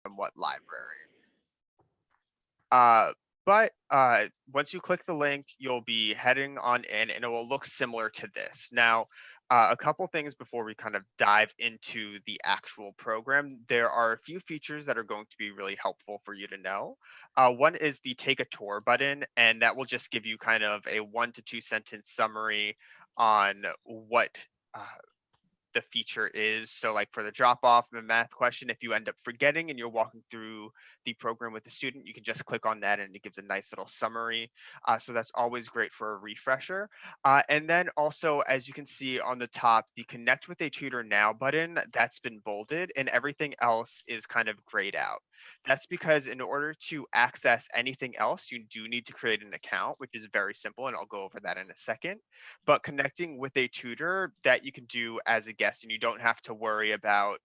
from what library. But once you click the link, you'll be heading on in and it will look similar to this. Now, a couple things before we kind of dive into the actual program. There are a few features that are going to be really helpful for you to know. One is the take a tour button, and that will just give you kind of a 1 to 2 sentence summary on what uh, the feature is. So like for the drop off math question, if you end up forgetting and you're walking through the program with the student, you can just click on that and it gives a nice little summary. So that's always great for a refresher. And then also, as you can see on the top, the connect with a tutor now button, that's been bolded and everything else is kind of grayed out. That's because in order to access anything else, you do need to create an account, which is very simple. And I'll go over that in a second. But connecting with a tutor, that you can do as a guest and you don't have to worry about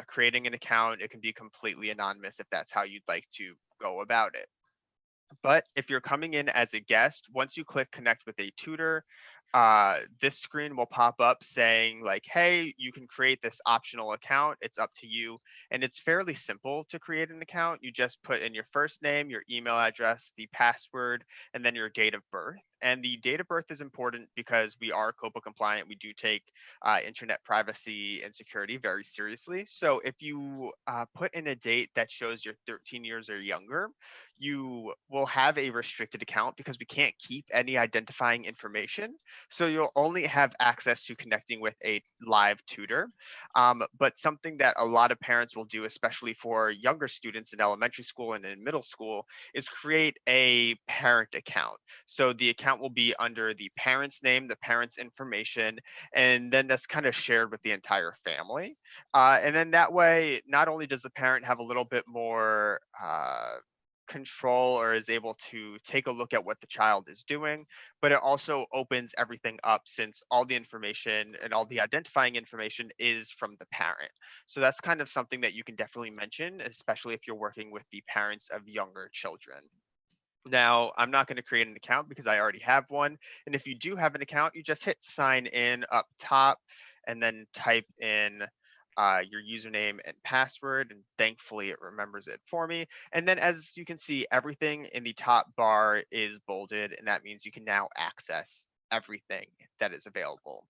creating an account. It can be completely anonymous if that's how you'd like to go about it. But if you're coming in as a guest, once you click connect with a tutor, this screen will pop up saying like, hey, you can create this optional account. It's up to you. And it's fairly simple to create an account. You just put in your first name, your email address, the password, and then your date of birth. And the date of birth is important because we are COPA compliant. We do take internet privacy and security very seriously. So if you put in a date that shows you're 13 years or younger, you will have a restricted account because we can't keep any identifying information. So you'll only have access to connecting with a live tutor. But something that a lot of parents will do, especially for younger students in elementary school and in middle school, is create a parent account. So the account will be under the parent's name, the parent's information, and then that's kind of shared with the entire family. And then that way, not only does the parent have a little bit more control or is able to take a look at what the child is doing, but it also opens everything up since all the information and all the identifying information is from the parent. So that's kind of something that you can definitely mention, especially if you're working with the parents of younger children. Now, I'm not going to create an account because I already have one. And if you do have an account, you just hit sign in up top and then type in your username and password. And thankfully, it remembers it for me. And then, as you can see, everything in the top bar is bolded. And that means you can now access everything that is available.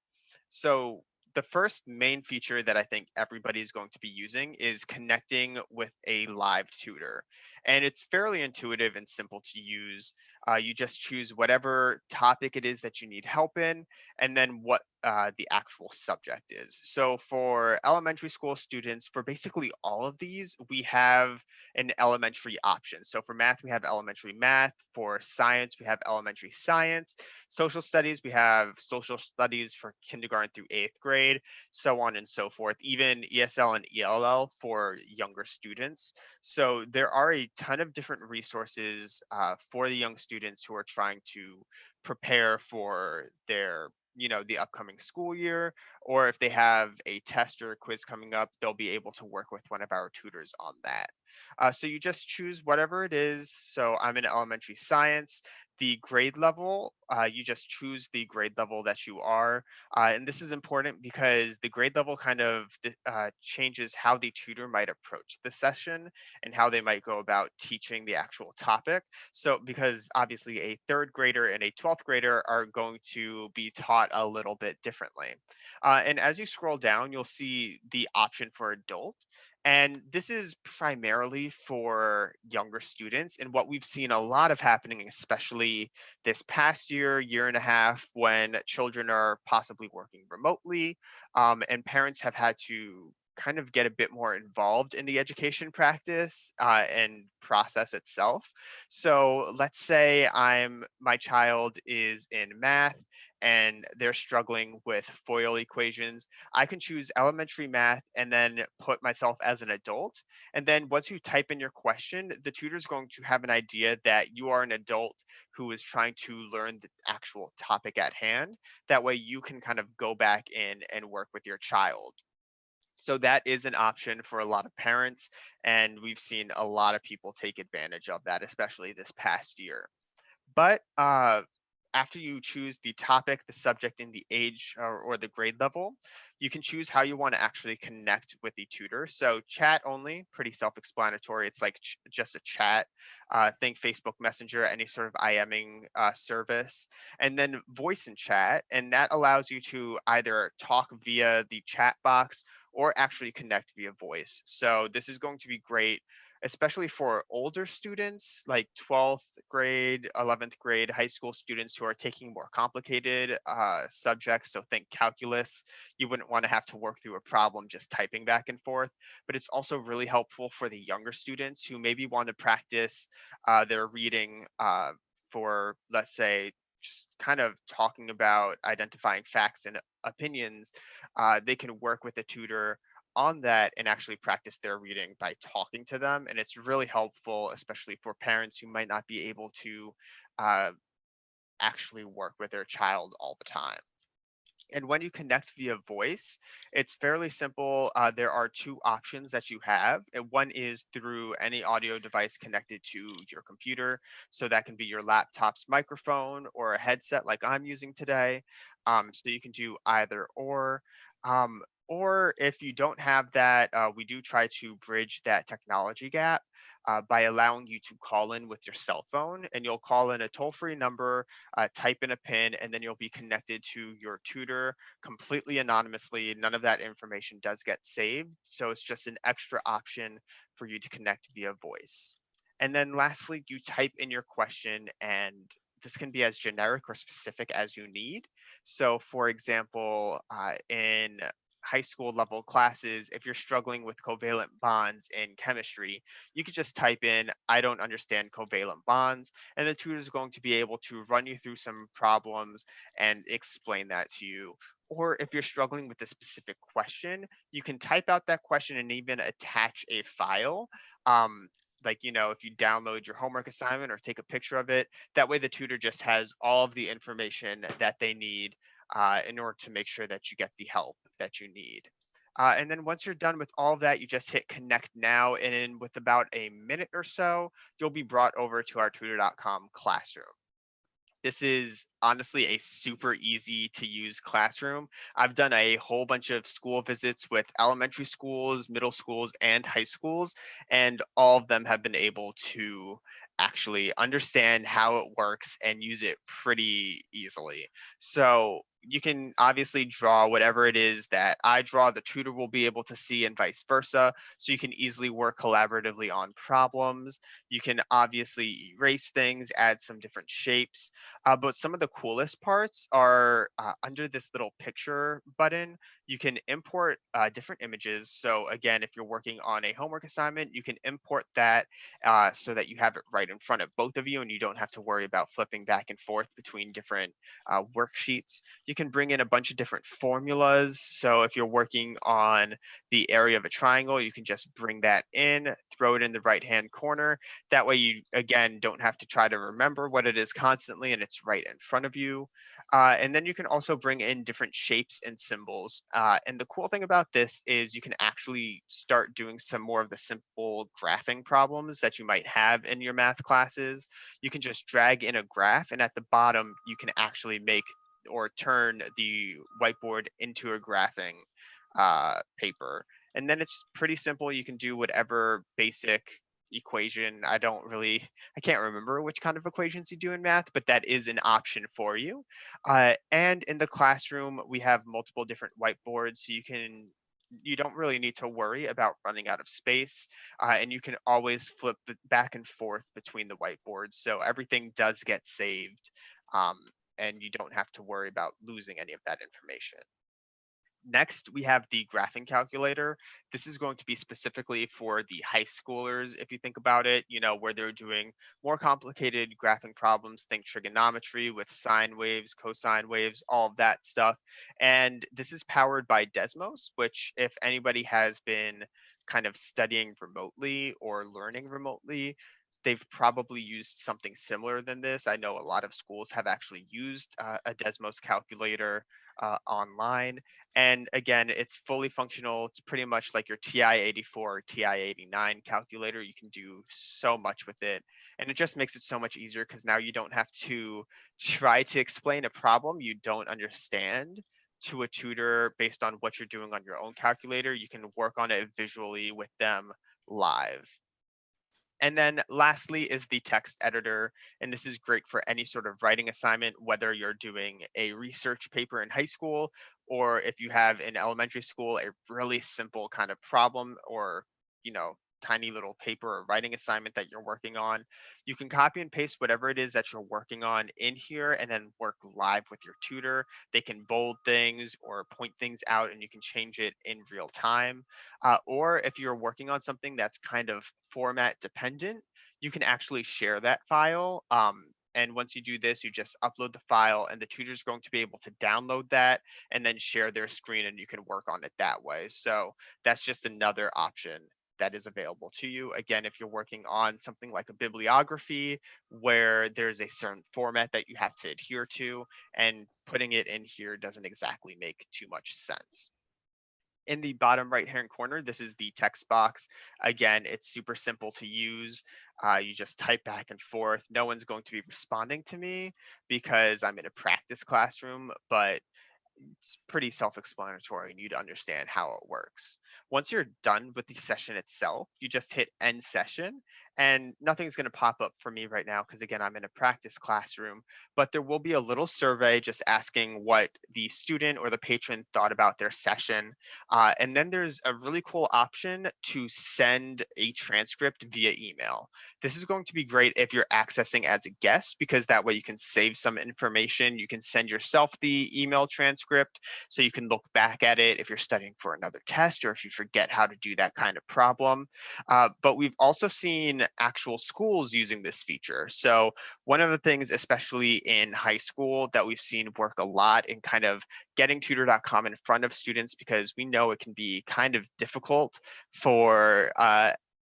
So, the first main feature that I think everybody is going to be using is connecting with a live tutor. And it's fairly intuitive and simple to use. You just choose whatever topic it is that you need help in, and then what the actual subject is. So for elementary school students, for basically all of these, we have an elementary option. So for math, we have elementary math. For science, we have elementary science. Social studies, we have social studies for kindergarten through 8th grade, so on and so forth, even ESL and ELL for younger students. So there are a ton of different resources for the young students who are trying to prepare for their the upcoming school year, or if they have a test or a quiz coming up, they'll be able to work with one of our tutors on that. So you just choose whatever it is. So I'm in elementary science. The grade level, you just choose the grade level that you are. And this is important because the grade level kind of changes how the tutor might approach the session and how they might go about teaching the actual topic. So, because obviously a 3rd grader and a 12th grader are going to be taught a little bit differently. And as you scroll down, you'll see the option for adult. And this is primarily for younger students. And what we've seen a lot of happening, especially this past year, year and a half, when children are possibly working remotely, and parents have had to kind of get a bit more involved in the education practice and process itself. So let's say my child is in math and they're struggling with FOIL equations. I can choose elementary math and then put myself as an adult. And then once you type in your question, the tutor is going to have an idea that you are an adult who is trying to learn the actual topic at hand. That way you can kind of go back in and work with your child. So that is an option for a lot of parents, and we've seen a lot of people take advantage of that, especially this past year. But after you choose the topic, the subject, and the age or the grade level, you can choose how you want to actually connect with the tutor. So chat only, pretty self-explanatory. It's like just a chat. Think Facebook Messenger, any sort of IMing service, and then voice and chat, and that allows you to either talk via the chat box or actually connect via voice. So this is going to be great, especially for older students like 12th grade, 11th grade, high school students who are taking more complicated subjects. So think calculus. You wouldn't want to have to work through a problem just typing back and forth. But it's also really helpful for the younger students who maybe want to practice their reading for, let's say, just kind of talking about identifying facts and opinions. They can work with a tutor on that and actually practice their reading by talking to them. And it's really helpful, especially for parents who might not be able to uh, actually work with their child all the time. And when you connect via voice, it's fairly simple. There are two options that you have. And one is through any audio device connected to your computer. So that can be your laptop's microphone or a headset like I'm using today. So you can do either or. Or if you don't have that, we do try to bridge that technology gap by allowing you to call in with your cell phone, and you'll call in a toll-free number, type in a PIN, and then you'll be connected to your tutor completely anonymously. None of that information does get saved. So it's just an extra option for you to connect via voice. And then lastly, you type in your question, and this can be as generic or specific as you need. So, for example, in high school level classes, if you're struggling with covalent bonds in chemistry, you could just type in, I don't understand covalent bonds, and the tutor is going to be able to run you through some problems and explain that to you. Or if you're struggling with a specific question, you can type out that question and even attach a file. Like, if you download your homework assignment or take a picture of it, that way the tutor just has all of the information that they need in order to make sure that you get the help that you need. And then once you're done with all of that, you just hit connect now. And in with about a minute or so, you'll be brought over to our tutor.com classroom. This is honestly a super easy to use classroom. I've done a whole bunch of school visits with elementary schools, middle schools, and high schools, and all of them have been able to actually understand how it works and use it pretty easily. So you can obviously draw whatever it is that I draw, the tutor will be able to see, and vice versa. So you can easily work collaboratively on problems. You can obviously erase things, add some different shapes. But some of the coolest parts are under this little picture button. You can import different images. So again, if you're working on a homework assignment, you can import that so that you have it right in front of both of you and you don't have to worry about flipping back and forth between different worksheets. You can bring in a bunch of different formulas. So if you're working on the area of a triangle, you can just bring that in, throw it in the right-hand corner. That way you, again, don't have to try to remember what it is constantly and it's right in front of you. And then you can also bring in different shapes and symbols. And the cool thing about this is you can actually start doing some more of the simple graphing problems that you might have in your math classes. You can just drag in a graph, and at the bottom, you can actually make or turn the whiteboard into a graphing paper. And then it's pretty simple. You can do whatever basic equation. I can't remember which kind of equations you do in math, but that is an option for you. And in the classroom, we have multiple different whiteboards, so you don't really need to worry about running out of space, and you can always flip back and forth between the whiteboards, so everything does get saved, um, and you don't have to worry about losing any of that information. Next, we have the graphing calculator. This is going to be specifically for the high schoolers, if you think about it, where they're doing more complicated graphing problems, think trigonometry with sine waves, cosine waves, all of that stuff. And this is powered by Desmos, which, if anybody has been kind of studying remotely or learning remotely, they've probably used something similar than this. I know a lot of schools have actually used a Desmos calculator online. And again, it's fully functional. It's pretty much like your TI-84 or TI-89 calculator. You can do so much with it. And it just makes it so much easier because now you don't have to try to explain a problem you don't understand to a tutor based on what you're doing on your own calculator. You can work on it visually with them live. And then lastly is the text editor. And this is great for any sort of writing assignment, whether you're doing a research paper in high school, or if you have in elementary school, a really simple kind of problem or, tiny little paper or writing assignment that you're working on. You can copy and paste whatever it is that you're working on in here and then work live with your tutor. They can bold things or point things out and you can change it in real time. Or if you're working on something that's kind of format dependent, you can actually share that file. And once you do this, you just upload the file and the tutor is going to be able to download that and then share their screen and you can work on it that way. So that's just another option that is available to you. Again, if you're working on something like a bibliography where there's a certain format that you have to adhere to, and putting it in here doesn't exactly make too much sense. In the bottom right hand corner, this is the text box. Again, it's super simple to use. You just type back and forth. No one's going to be responding to me because I'm in a practice classroom, but it's pretty self-explanatory and you'd understand how it works. Once you're done with the session itself, you just hit end session and nothing's going to pop up for me right now because again, I'm in a practice classroom, but there will be a little survey just asking what the student or the patron thought about their session. And then there's a really cool option to send a transcript via email. This is going to be great if you're accessing as a guest because that way you can save some information. You can send yourself the email transcript so you can look back at it if you're studying for another test or if you forget how to do that kind of problem. But we've also seen actual schools using this feature. So one of the things, especially in high school, that we've seen work a lot in kind of getting tutor.com in front of students because we know it can be kind of difficult for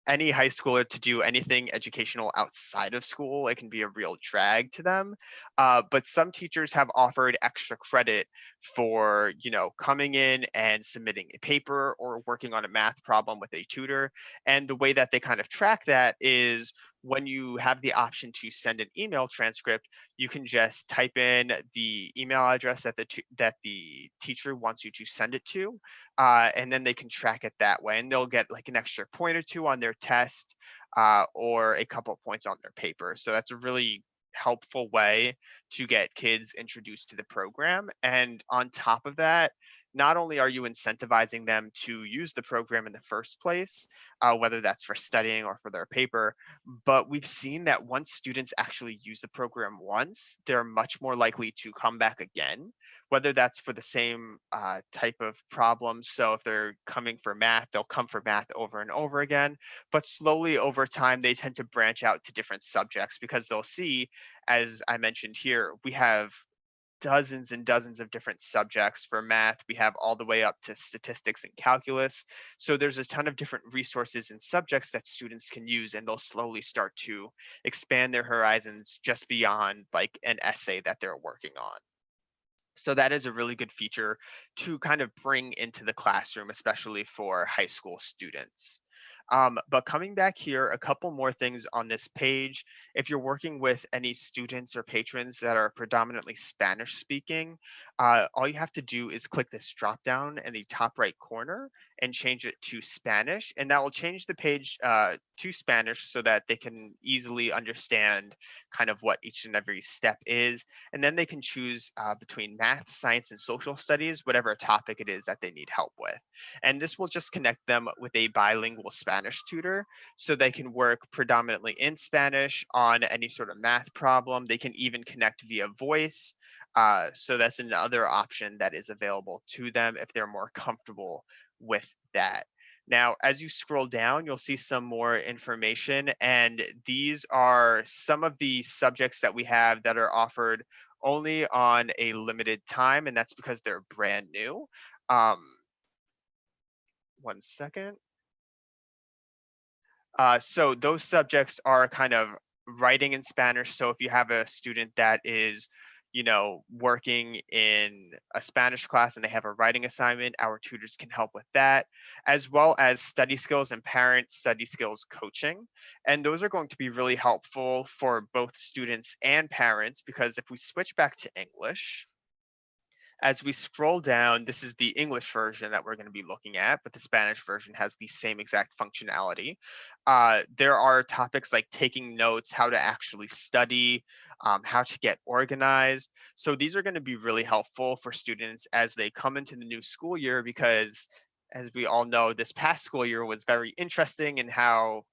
any high schooler to do anything educational outside of school. It can be a real drag to them. But some teachers have offered extra credit for, coming in and submitting a paper or working on a math problem with a tutor. And the way that they kind of track that is when you have the option to send an email transcript, you can just type in the email address that the teacher wants you to send it to, and then they can track it that way. And they'll get like an extra point or two on their test or a couple points on their paper. So that's a really helpful way to get kids introduced to the program. And on top of that, not only are you incentivizing them to use the program in the first place, whether that's for studying or for their paper, but we've seen that once students actually use the program once, they're much more likely to come back again, whether that's for the same type of problems. So if they're coming for math, they'll come for math over and over again. But slowly over time, they tend to branch out to different subjects because they'll see, as I mentioned here, we have dozens and dozens of different subjects. For math, we have all the way up to statistics and calculus. So there's a ton of different resources and subjects that students can use, and they'll slowly start to expand their horizons just beyond like an essay that they're working on. So that is a really good feature to kind of bring into the classroom, especially for high school students. But coming back here, a couple more things on this page. If you're working with any students or patrons that are predominantly Spanish speaking, all you have to do is click this drop down in the top right corner and change it to Spanish. And that will change the page to Spanish so that they can easily understand kind of what each and every step is. And then they can choose between math, science, and social studies, whatever topic it is that they need help with. And this will just connect them with a bilingual Spanish tutor so they can work predominantly in Spanish on any sort of math problem. They can even connect via voice. So that's another option that is available to them if they're more comfortable with that. Now, as you scroll down, you'll see some more information, and these are some of the subjects that we have that are offered only on a limited time, and that's because they're brand new. One second. So those subjects are kind of writing in Spanish. So if you have a student that is working in a Spanish class and they have a writing assignment, our tutors can help with that, as well as study skills and parent study skills coaching. And those are going to be really helpful for both students and parents, because if we switch back to English, as we scroll down, this is the English version that we're going to be looking at, but the Spanish version has the same exact functionality. There are topics like taking notes, how to actually study, how to get organized. So these are going to be really helpful for students as they come into the new school year, because as we all know, this past school year was very interesting in how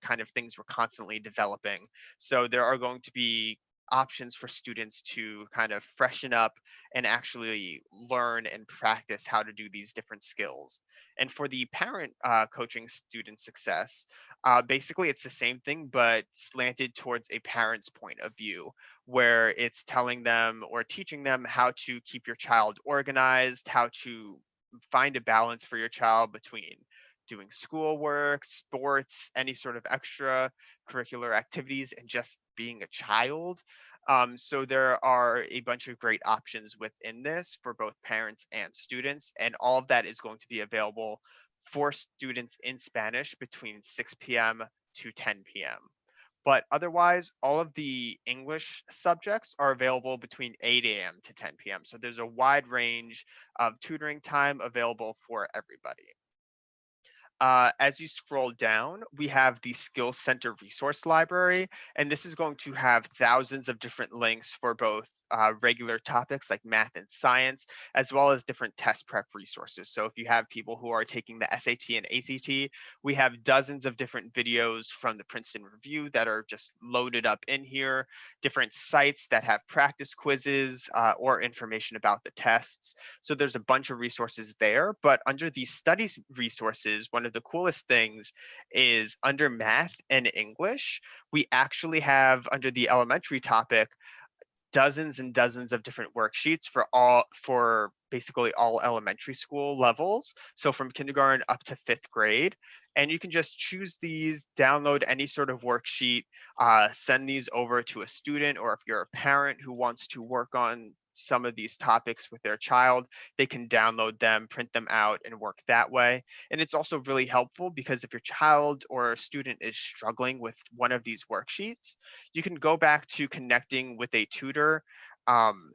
kind of things were constantly developing. So there are going to be options for students to kind of freshen up and actually learn and practice how to do these different skills. And for the parent coaching student success, basically it's the same thing, but slanted towards a parent's point of view, where it's telling them or teaching them how to keep your child organized, how to find a balance for your child between doing schoolwork, sports, any sort of extra curricular activities, and just being a child. So there are a bunch of great options within this for both parents and students, and all of that is going to be available for students in Spanish between 6 p.m. to 10 p.m. But otherwise, all of the English subjects are available between 8 a.m. to 10 p.m. So there's a wide range of tutoring time available for everybody. As you scroll down, we have the Skills Center resource library, and this is going to have thousands of different links for both regular topics like math and science, as well as different test prep resources. So if you have people who are taking the SAT and ACT, we have dozens of different videos from the Princeton Review that are just loaded up in here, different sites that have practice quizzes or information about the tests. So there's a bunch of resources there, but under the studies resources, one of the coolest things is under math and English, we actually have under the elementary topic dozens and dozens of different worksheets for basically all elementary school levels. So from kindergarten up to 5th grade. And you can just choose these, download any sort of worksheet, send these over to a student, or if you're a parent who wants to work on some of these topics with their child, they can download them, print them out, and work that way. And it's also really helpful because if your child or student is struggling with one of these worksheets, you can go back to connecting with a tutor,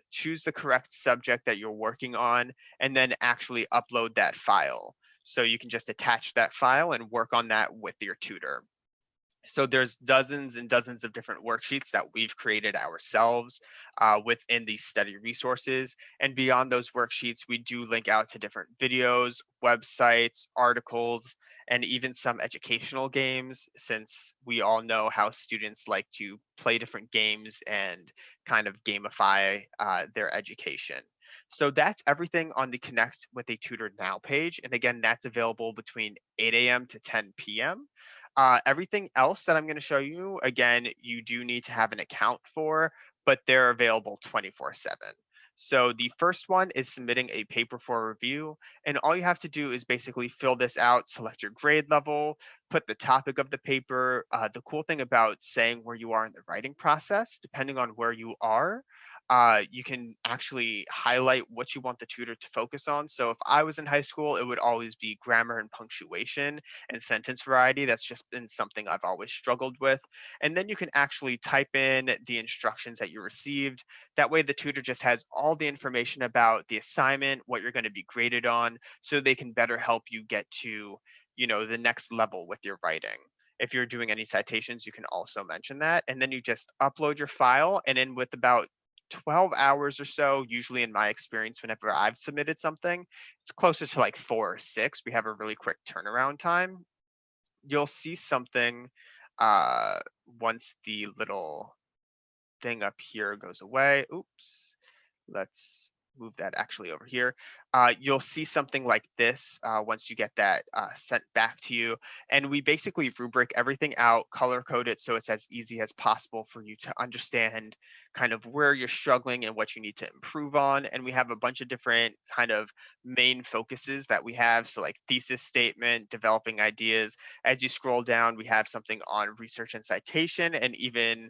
choose the correct subject that you're working on, and then actually upload that file. So you can just attach that file and work on that with your tutor. So there's dozens and dozens of different worksheets that we've created ourselves within these study resources. And beyond those worksheets, we do link out to different videos, websites, articles, and even some educational games, since we all know how students like to play different games and kind of gamify their education. So that's everything on the Connect with a Tutor Now page. And again, that's available between 8 a.m. to 10 p.m. Everything else that I'm going to show you, again, you do need to have an account for, but they're available 24/7. So the first one is submitting a paper for review, and all you have to do is basically fill this out, select your grade level, put the topic of the paper. The cool thing about saying where you are in the writing process, depending on where you are, you can actually highlight what you want the tutor to focus on. So if I was in high school, it would always be grammar and punctuation and sentence variety. That's just been something I've always struggled with. And then you can actually type in the instructions that you received. That way the tutor just has all the information about the assignment, what you're going to be graded on, so they can better help you get to, the next level with your writing. If you're doing any citations, you can also mention that. And then you just upload your file, and in with about 12 hours or so, usually in my experience, whenever I've submitted something, it's closer to like 4 or 6. We have a really quick turnaround time. You'll see something uh, once the little thing up here goes away. Oops, let's move that actually over here. You'll see something like this once you get that sent back to you. And we basically rubric everything out, color code it so it's as easy as possible for you to understand kind of where you're struggling and what you need to improve on. And we have a bunch of different kind of main focuses that we have. So, like thesis statement, developing ideas. As you scroll down, we have something on research and citation, and even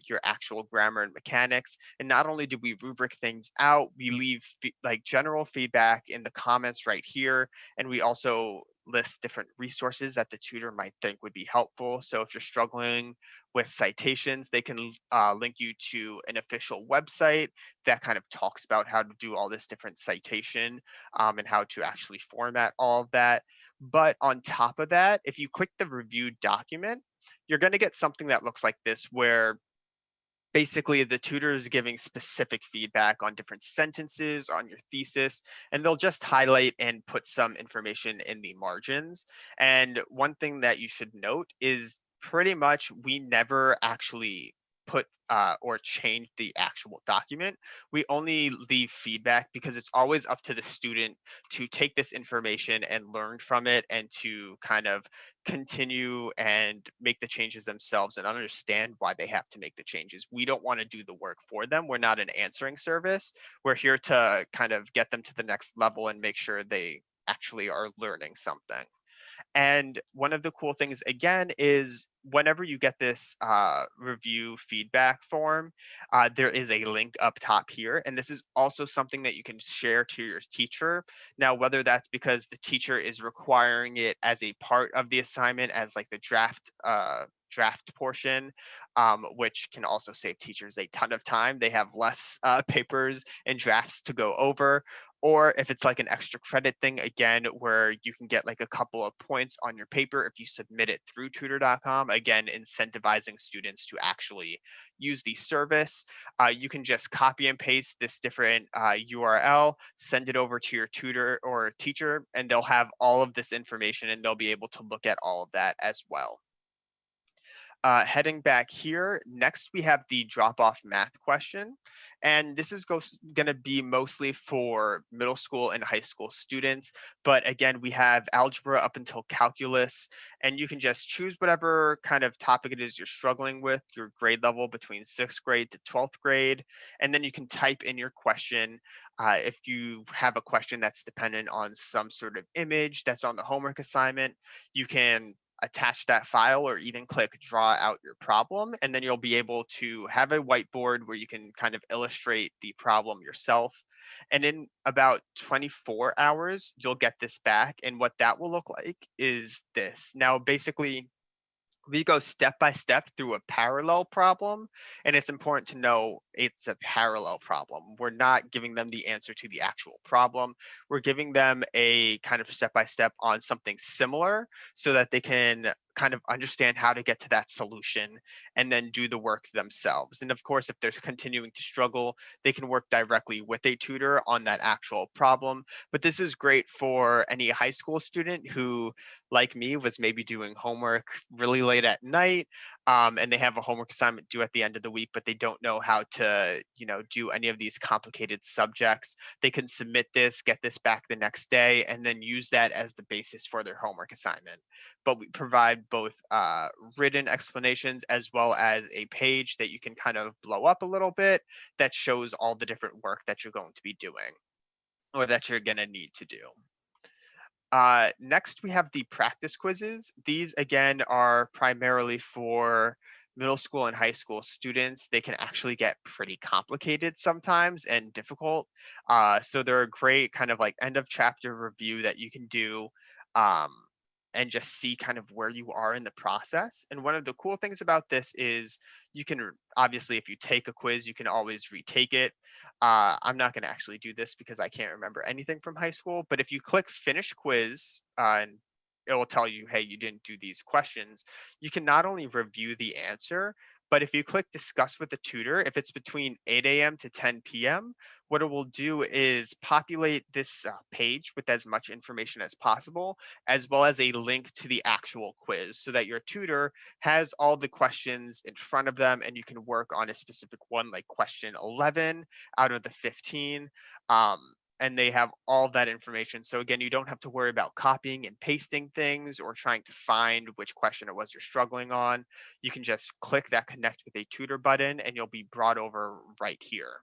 your actual grammar and mechanics. And not only do we rubric things out, we leave like general feedback in the comments right here. And we also list different resources that the tutor might think would be helpful. So if you're struggling with citations, they can link you to an official website that kind of talks about how to do all this different citation and how to actually format all of that. But on top of that, if you click the review document, you're going to get something that looks like this, where basically the tutor is giving specific feedback on different sentences on your thesis, and they'll just highlight and put some information in the margins. And one thing that you should note is pretty much we never actually put or change the actual document. We only leave feedback because it's always up to the student to take this information and learn from it, and to kind of continue and make the changes themselves and understand why they have to make the changes. We don't want to do the work for them. We're not an answering service. We're here to kind of get them to the next level and make sure they actually are learning something. And one of the cool things, again, is whenever you get this review feedback form, there is a link up top here. And this is also something that you can share to your teacher. Now, whether that's because the teacher is requiring it as a part of the assignment, as like the draft portion, which can also save teachers a ton of time. They have less papers and drafts to go over. Or if it's like an extra credit thing, again, where you can get like a couple of points on your paper if you submit it through tutor.com, again, incentivizing students to actually use the service. You can just copy and paste this different URL, send it over to your tutor or teacher, and they'll have all of this information and they'll be able to look at all of that as well. Heading back here, next we have the drop-off math question. And this is going to be mostly for middle school and high school students. But again, we have algebra up until calculus, and you can just choose whatever kind of topic it is you're struggling with, your grade level between 6th grade to 12th grade. And then you can type in your question. If you have a question that's dependent on some sort of image that's on the homework assignment, you can attach that file or even click draw out your problem, and then you'll be able to have a whiteboard where you can kind of illustrate the problem yourself. And in about 24 hours, you'll get this back. And what that will look like is this. Now, basically, we go step by step through a parallel problem, and it's important to know it's a parallel problem. We're not giving them the answer to the actual problem. We're giving them a kind of step by step on something similar so that they can kind of understand how to get to that solution and then do the work themselves. And of course, if they're continuing to struggle, they can work directly with a tutor on that actual problem. But this is great for any high school student who, like me, was maybe doing homework really late at night, and they have a homework assignment due at the end of the week, but they don't know how to, do any of these complicated subjects. They can submit this, get this back the next day, and then use that as the basis for their homework assignment. But we provide both written explanations as well as a page that you can kind of blow up a little bit that shows all the different work that you're going to be doing or that you're going to need to do. Next, we have the practice quizzes. These, again, are primarily for middle school and high school students. They can actually get pretty complicated sometimes and difficult. So they're a great kind of like end of chapter review that you can do um, and just see kind of where you are in the process. And one of the cool things about this is you can, obviously, if you take a quiz, you can always retake it. I'm not going to actually do this because I can't remember anything from high school, but if you click finish quiz, and it will tell you, hey, you didn't do these questions, you can not only review the answer, but if you click discuss with the tutor, if it's between 8 a.m. to 10 p.m., what it will do is populate this page with as much information as possible, as well as a link to the actual quiz so that your tutor has all the questions in front of them and you can work on a specific one, like question 11 out of the 15. Um, and they have all that information. So again, you don't have to worry about copying and pasting things or trying to find which question it was you're struggling on. You can just click that connect with a tutor button and you'll be brought over right here.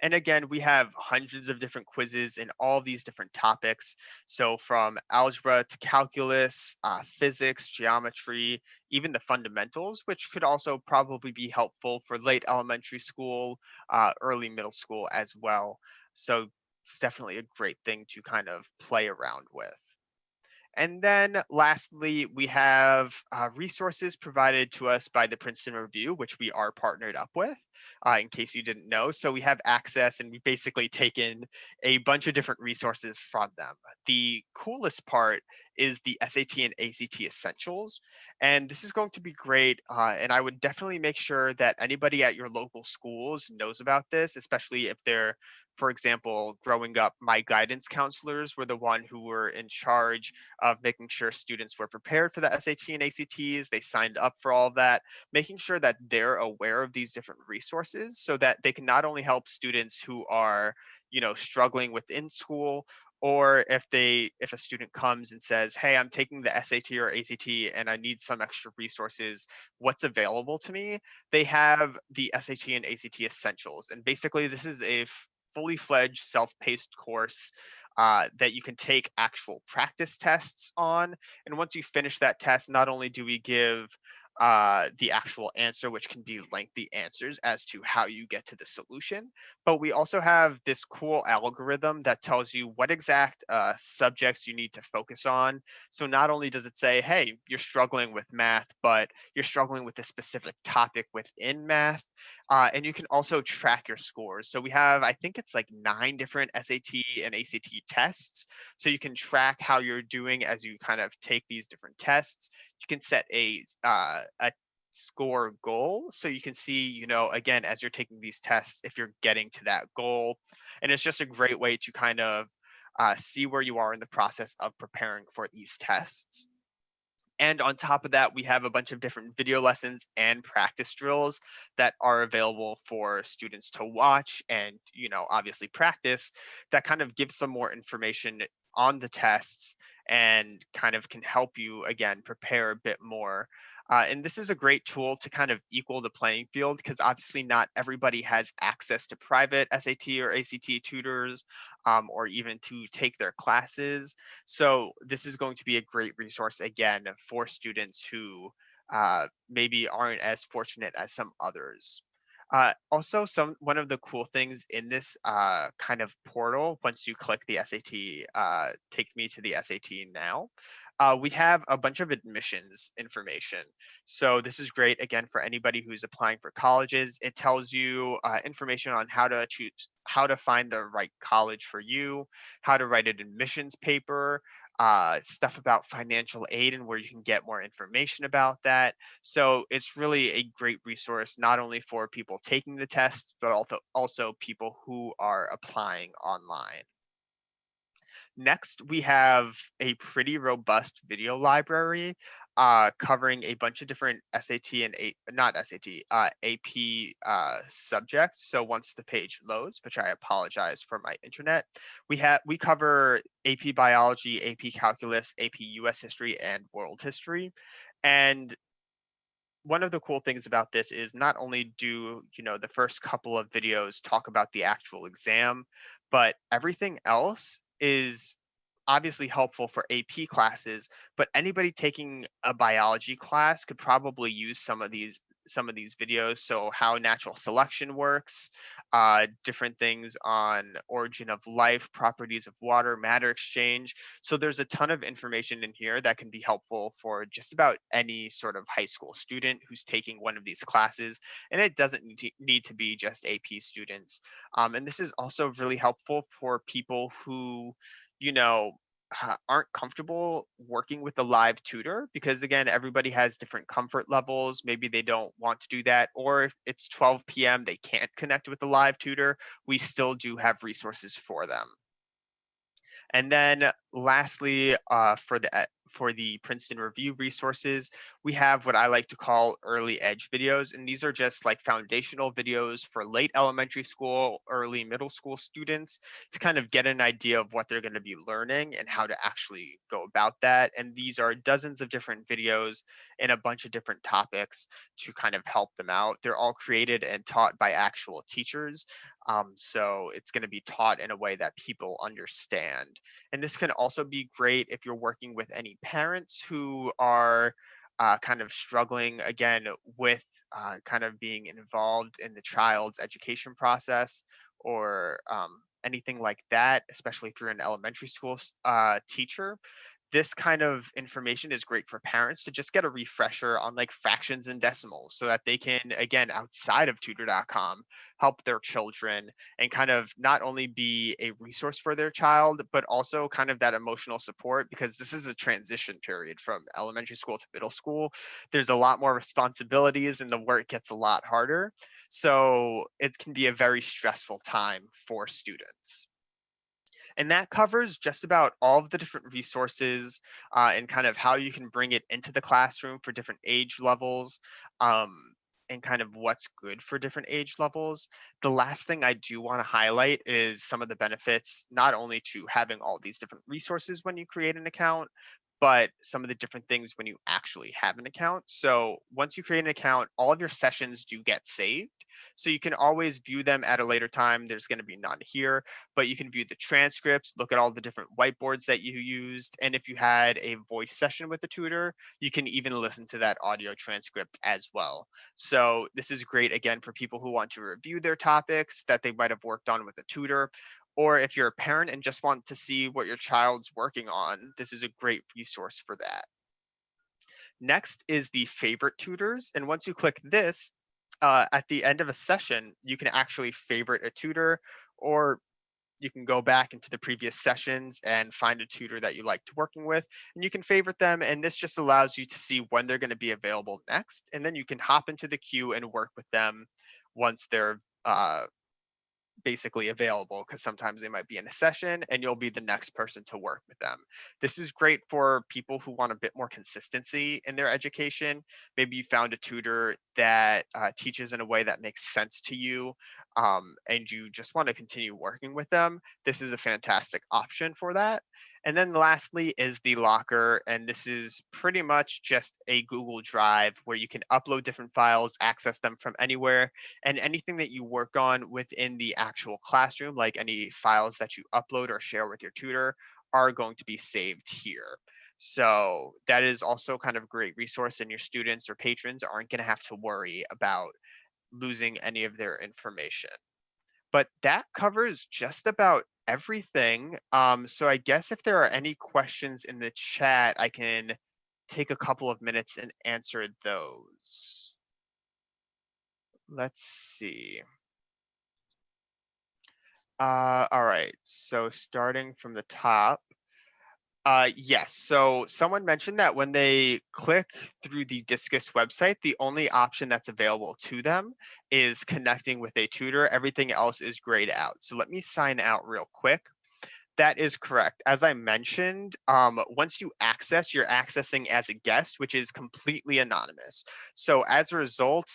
And again, we have hundreds of different quizzes in all these different topics. So from algebra to calculus, physics, geometry, even the fundamentals, which could also probably be helpful for late elementary school, early middle school as well. So it's definitely a great thing to kind of play around with. And then lastly, we have resources provided to us by the Princeton Review, which we are partnered up with, in case you didn't know. So we have access and we basically taken a bunch of different resources from them. The coolest part is the SAT and ACT Essentials. And this is going to be great. And I would definitely make sure that anybody at your local schools knows about this, especially if they're, for example, growing up, my guidance counselors were the one who were in charge of making sure students were prepared for the SAT and ACTs. They signed up for all of that, making sure that they're aware of these different resources so that they can not only help students who are, struggling within school, or if a student comes and says, hey, I'm taking the SAT or ACT and I need some extra resources, what's available to me? They have the SAT and ACT Essentials. And basically this is a fully fledged self-paced course that you can take actual practice tests on. And once you finish that test, not only do we give the actual answer, which can be lengthy answers as to how you get to the solution, but we also have this cool algorithm that tells you what exact subjects you need to focus on. So not only does it say, hey, you're struggling with math, but you're struggling with a specific topic within math. And you can also track your scores. So we have, I think it's like 9 different SAT and ACT tests. So you can track how you're doing as you kind of take these different tests. You can set a score goal. So you can see, again, as you're taking these tests, if you're getting to that goal. And it's just a great way to kind of see where you are in the process of preparing for these tests. And on top of that, we have a bunch of different video lessons and practice drills that are available for students to watch and, obviously practice, that kind of gives some more information on the tests and kind of can help you, again, prepare a bit more. And this is a great tool to kind of equal the playing field because obviously not everybody has access to private SAT or ACT tutors, or even to take their classes. So this is going to be a great resource again for students who maybe aren't as fortunate as some others. Also, one of the cool things in this kind of portal, once you click the SAT, take me to the SAT now, we have a bunch of admissions information. So this is great, again, for anybody who's applying for colleges. It tells you information on how to choose, how to find the right college for you, how to write an admissions paper, stuff about financial aid and where you can get more information about that. So it's really a great resource, not only for people taking the tests, but also people who are applying online. Next, we have a pretty robust video library covering a bunch of different SAT and not SAT, AP subjects. So once the page loads, which I apologize for my internet, we cover AP Biology, AP Calculus, AP US History, and World History. And one of the cool things about this is not only do the first couple of videos talk about the actual exam, but everything else is obviously helpful for AP classes, but anybody taking a biology class could probably use some of these videos. So how natural selection works, different things on origin of life, properties of water, matter exchange. So there's a ton of information in here that can be helpful for just about any sort of high school student who's taking one of these classes. And it doesn't need to be just AP students. And this is also really helpful for people who, you know, aren't comfortable working with a live tutor because again everybody has different comfort levels. Maybe they don't want to do that, or if it's 12 p.m. they can't connect with a live tutor. We still do have resources for them. And then lastly, for the Princeton Review resources, we have what I like to call early edge videos. And these are just like foundational videos for late elementary school, early middle school students to kind of get an idea of what they're going to be learning and how to actually go about that. And these are dozens of different videos in a bunch of different topics to kind of help them out. They're all created and taught by actual teachers. So it's going to be taught in a way that people understand. And this can also be great if you're working with any parents who are kind of struggling again with kind of being involved in the child's education process or anything like that, especially if you're an elementary school teacher. This kind of information is great for parents to just get a refresher on like fractions and decimals so that they can, again, outside of tutor.com, help their children and kind of not only be a resource for their child, but also kind of that emotional support because this is a transition period from elementary school to middle school. There's a lot more responsibilities and the work gets a lot harder. So it can be a very stressful time for students. And that covers just about all of the different resources and kind of how you can bring it into the classroom for different age levels and kind of what's good for different age levels. The last thing I do want to highlight is some of the benefits, not only to having all these different resources when you create an account, but some of the different things when you actually have an account. So once you create an account, all of your sessions do get saved. So you can always view them at a later time. There's going to be none here, but you can view the transcripts, look at all the different whiteboards that you used. And if you had a voice session with the tutor, you can even listen to that audio transcript as well. So this is great, again, for people who want to review their topics that they might have worked on with a tutor. Or if you're a parent and just want to see what your child's working on, this is a great resource for that. Next is the favorite tutors. And once you click this, at the end of a session, you can actually favorite a tutor, or you can go back into the previous sessions and find a tutor that you liked working with, and you can favorite them. And this just allows you to see when they're going to be available next. And then you can hop into the queue and work with them once they're basically available, because sometimes they might be in a session and you'll be the next person to work with them. This is great for people who want a bit more consistency in their education. Maybe you found a tutor that teaches in a way that makes sense to you and you just want to continue working with them. This is a fantastic option for that. And then lastly is the locker. And this is pretty much just a Google Drive where you can upload different files, access them from anywhere, and anything that you work on within the actual classroom, like any files that you upload or share with your tutor, are going to be saved here. So that is also kind of a great resource, and your students or patrons aren't going to have to worry about losing any of their information. But that covers just about everything. So I guess if there are any questions in the chat, I can take a couple of minutes and answer those. Let's see. All right, so starting from the top. Yes, so someone mentioned that when they click through the Discus website, the only option that's available to them is connecting with a tutor. Everything else is grayed out. So let me sign out real quick. That is correct. As I mentioned, once you access, you're accessing as a guest, which is completely anonymous. So as a result,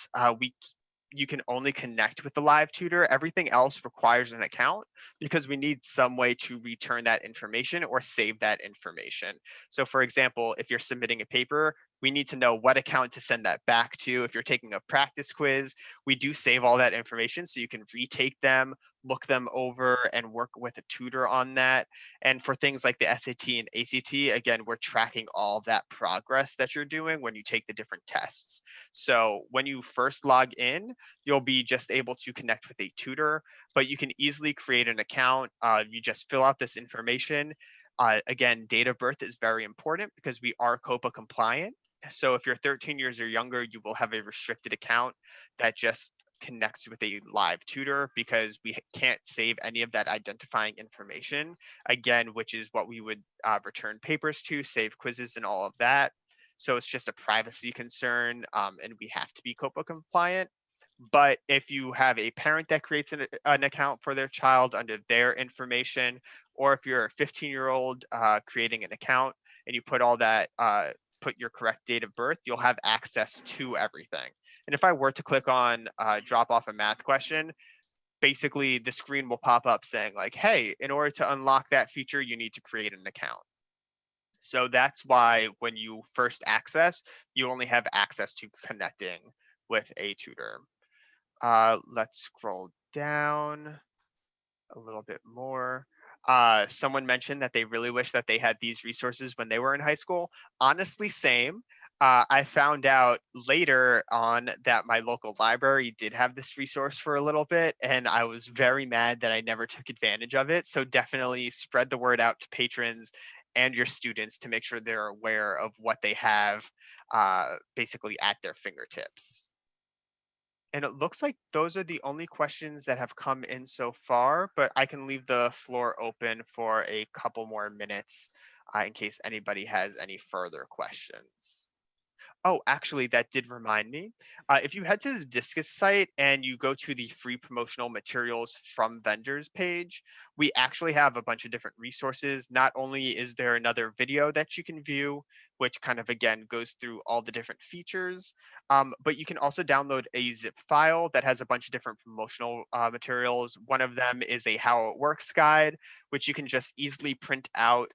you can only connect with the live tutor. Everything else requires an account because we need some way to return that information or save that information. So for example, if you're submitting a paper, we need to know what account to send that back to. If you're taking a practice quiz, we do save all that information so you can retake them, look them over, and work with a tutor on that. And for things like the SAT and ACT, again, we're tracking all that progress that you're doing when you take the different tests. So when you first log in, you'll be just able to connect with a tutor, but you can easily create an account. You just fill out this information. Again, date of birth is very important because we are COPA compliant. So if you're 13 years or younger, you will have a restricted account that just connects with a live tutor because we can't save any of that identifying information, again, which is what we would return papers to, save quizzes and all of that. So it's just a privacy concern and we have to be COPA compliant. But if you have a parent that creates an account for their child under their information, or if you're a 15-year-old creating an account, and you put all that, put your correct date of birth, you'll have access to everything. And if I were to click on drop off a math question, basically the screen will pop up saying like, hey, in order to unlock that feature, you need to create an account. So that's why when you first access, you only have access to connecting with a tutor. Let's scroll down a little bit more. Someone mentioned that they really wish that they had these resources when they were in high school. Honestly, same. I found out later on that my local library did have this resource for a little bit, and I was very mad that I never took advantage of it. So definitely spread the word out to patrons and your students to make sure they're aware of what they have basically at their fingertips. And it looks like those are the only questions that have come in so far, but I can leave the floor open for a couple more minutes in case anybody has any further questions. Oh, actually, that did remind me. If you head to the Discus site and you go to the free promotional materials from vendors page, we actually have a bunch of different resources. Not only is there another video that you can view, which kind of again goes through all the different features, but you can also download a zip file that has a bunch of different promotional materials. One of them is a how it works guide, which you can just easily print out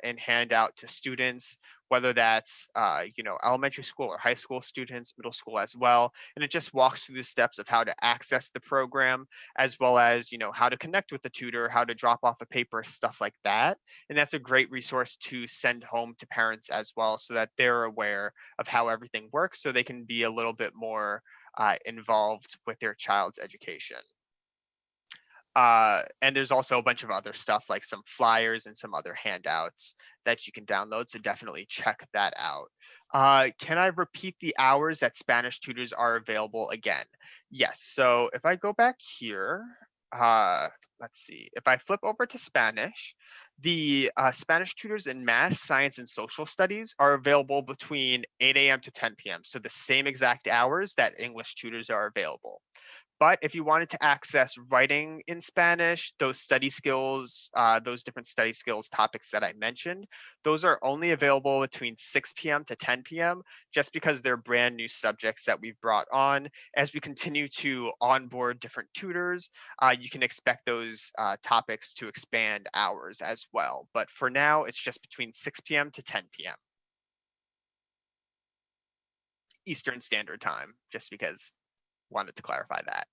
and hand out to students, whether that's elementary school or high school students, middle school as well. And it just walks through the steps of how to access the program, as well as how to connect with the tutor, how to drop off a paper, stuff like that. And that's a great resource to send home to parents as well, so that they're aware of how everything works, so they can be a little bit more involved with their child's education. And there's also a bunch of other stuff like some flyers and some other handouts that you can download. So definitely check that out. Can I repeat the hours that Spanish tutors are available again? Yes. So if I go back here, let's see. If I flip over to Spanish, the Spanish tutors in math, science, and social studies are available between 8 a.m. to 10 p.m. So the same exact hours that English tutors are available. But if you wanted to access writing in Spanish, those study skills, those different study skills topics that I mentioned, those are only available between 6 p.m. to 10 p.m. just because they're brand new subjects that we've brought on. As we continue to onboard different tutors, you can expect those topics to expand hours as well. But for now, it's just between 6 p.m. to 10 p.m. Eastern Standard Time, just because wanted to clarify that.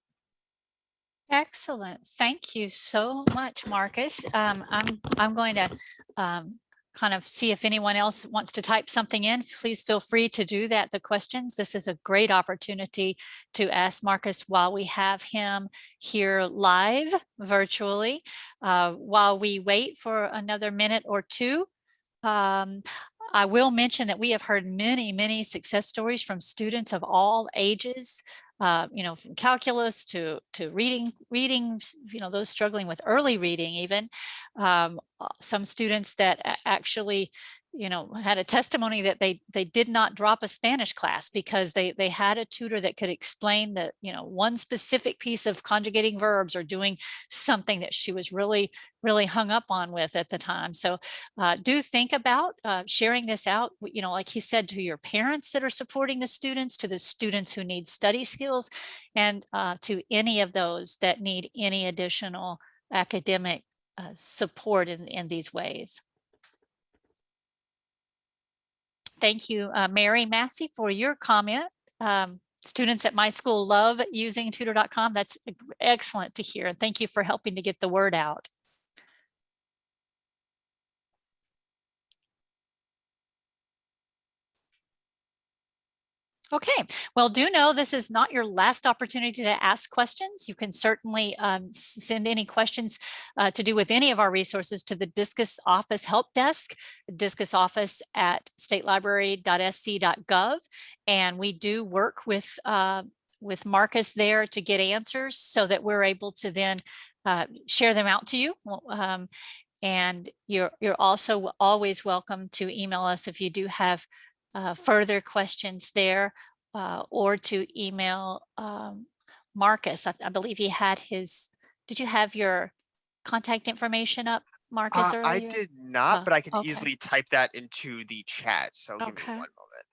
Excellent. Thank you so much, Marcus. I'm going to kind of see if anyone else wants to type something in. Please feel free to do that. The questions. This is a great opportunity to ask Marcus while we have him here live virtually. While we wait for another minute or two, I will mention that we have heard many success stories from students of all ages, from calculus to reading, those struggling with early reading even. Some students that actually, had a testimony that they did not drop a Spanish class because they had a tutor that could explain that, one specific piece of conjugating verbs or doing something that she was really hung up on with at the time. So do think about sharing this out, like he said, to your parents that are supporting the students, to the students who need study skills, and to any of those that need any additional academic support in these ways. Thank you, Mary Massey, for your comment. Students at my school love using tutor.com. That's excellent to hear. Thank you for helping to get the word out. Okay, well, do know this is not your last opportunity to ask questions. You can certainly send any questions to do with any of our resources to the Discus Office Help Desk, Discus Office at statelibrary.sc.gov. And we do work with Marcus there to get answers so that we're able to then share them out to you. And you're also always welcome to email us if you do have further questions there, or to email Marcus. I believe he had his, did you have your contact information up? Marcus, I earlier? did not, but I can Okay. easily type that into the chat. So give me Okay. one moment.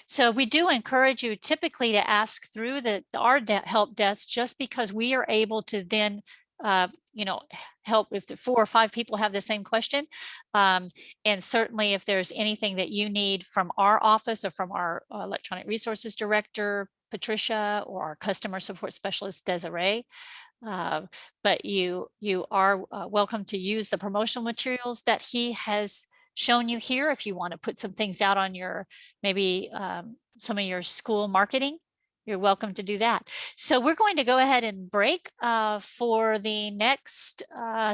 So we do encourage you typically to ask through our help desk, just because we are able to then, help if the 4 or 5 people have the same question. And certainly if there's anything that you need from our office or from our electronic resources director, Patricia, or our customer support specialist, Desiree. But you are welcome to use the promotional materials that he has shown you here. If you want to put some things out on your, maybe some of your school marketing, you're welcome to do that. So we're going to go ahead and break for the next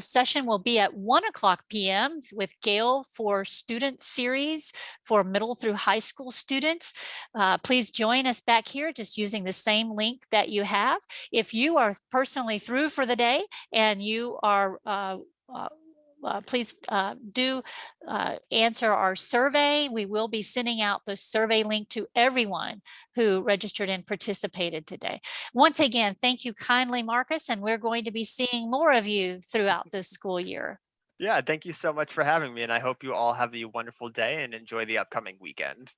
session. Will be at 1:00 p.m. with Gail for student series for middle through high school students. Please join us back here just using the same link that you have. If you are personally through for the day and you are please do answer our survey. We will be sending out the survey link to everyone who registered and participated today. Once again, thank you kindly, Marcus, and we're going to be seeing more of you throughout this school year. Yeah, thank you so much for having me, and I hope you all have a wonderful day and enjoy the upcoming weekend.